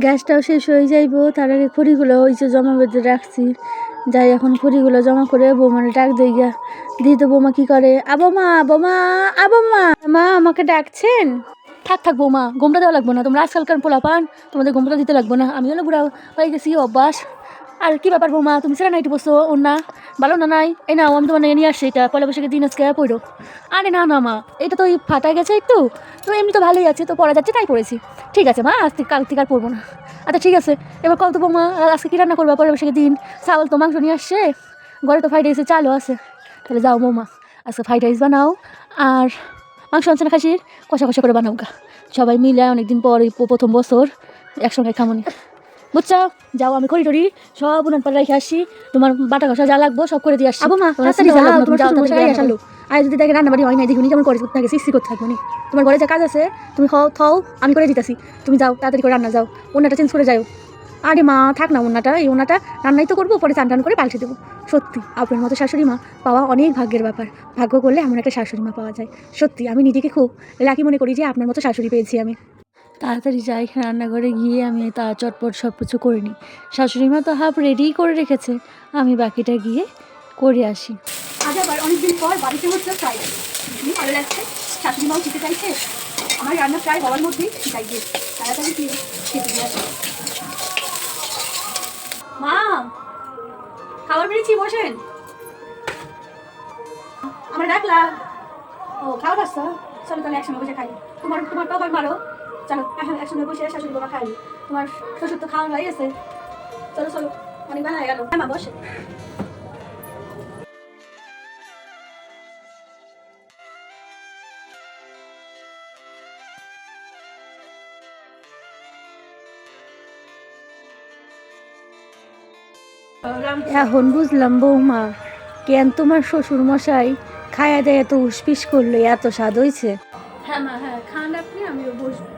গ্যাসটাও শেষ হয়ে যাইবো, তার আগে খড়িগুলো হয়েছে জমা বেঁধে রাখছি। যাই এখন খড়িগুলো জমা করে বৌমারে ডাক দেই গা। দিয়ে তো বৌমা কি করে, আবোমা বোমা আবোমা, মা আমাকে ডাকছেন? থাক থাক বৌমা, গোমটা দেওয়া লাগবো না, তোমরা আজকালকার পোলা পান, তোমাদের গোমটা দিতে লাগবো না। আমি হলো বুড়া হয়ে গেছি, অভ্যাস। আর কি ব্যাপার বৌমা, তুমি সেরা নাইটি বসছো, ওর না ভালো না নাই? এই নাও আমি তোমার নিয়ে আসছি, এটা পয়লা বৈশাখের দিন আজকে পড়ো। আরে না না মা, এটা তো ওই ফাটা গেছে একটু, তো এমনি তো ভালোই আছে, তো পরা যাচ্ছে তাই পড়েছি। ঠিক আছে মা, আজ থেকে কাল থেকে আর পড়বো না। আচ্ছা ঠিক আছে, এবার কত বৌমা আজকে কী রান্না করবো? পয়লা বৈশাখের দিন চাউল তো মাংস নিয়ে আসছে, ঘরে তো ফ্রাইড রাইসের চালও আছে। তাহলে যাও বৌমা, আজকে ফ্রাইড রাইস বানাও, আর মাংস আনছে না খাসির, কষা কষা করে বানাও গা, সবাই মিলে অনেকদিন পর এই প্রথম বছর একসঙ্গে খামনি, বুঝছো? যাও, আমি খড়ি টড়ি সব উনান পাড়ে রেখে আসছি, তোমার বাটা ঘষা যা লাগবো সব করে দিয়ে আসছি। আবো মা তাড়াতাড়ি যাও, তোমার শ্বশুরমশাই আসালো, আর যদি দেখে রান্না বাড়ি হয় নাই, দেখুনি কেমন করে থাকে, সিসি করতে থাকবো নি। তোমার ঘরে যা কাজ আছে তুমি খাও, আমি করে দিতেছি, তুমি যাও তাড়াতাড়ি করে রান্না যাও, ওনাটা চেঞ্জ করে যাও। আরে মা থাক না, ওনাটা এই ওনাটা রান্নাই তো করবো, পরে চান টান করে পাল্টে দেবো। সত্যি আপনার মতো শাশুড়ি মা পাওয়া অনেক ভাগ্যের ব্যাপার, ভাগ্য করলে এমন একটা শাশুড়ি মা পাওয়া যায়। সত্যি আমি নিজেকে খুব লাকি মনে করি যে আপনার মতো শাশুড়ি পেয়েছি আমি। তাড়াতাড়ি যাই রান্নাঘরে গিয়ে আমি তা চটপট সব কিছু করে নিই। শাশুড়ি মা তো হাফ রেডিই করে রেখেছে, আমি বাকিটা গিয়ে করে আসি। আজ আবার অনেকদিন পর বাড়িতে হচ্ছে ফ্রাইড রাইস, ভালো লাগছে। শাশুড়ি মাও খেতে চাইছে, আমার রান্না প্রায় হওয়ার মধ্যেই চাইছে, তাড়াতাড়ি কি খেতে দিয়ে আসে। মা খাবার পেয়েছি, বসেন। আমরা ডাকলাম, ও খাওয়া পাচ্ছ, চলো তাহলে একসঙ্গে বসে খাই। তোমার তো আবার মারো, চলো একসঙ্গে বসে শাশুড়ি বাবা খাই। তোমার শ্বশুর তো খাওয়া হয়ে গেছে, চলো চলো, অনেক বেলা হয়ে গেল। মা বসে। এখন বুঝলাম বৌমা, কেন তোমার শ্বশুর মশাই খায়া দেয় এত উসপিস করলো, এত স্বাদ হয়েছে। হ্যাঁ মা, হ্যাঁ খান আপনি, আমিও বসবো।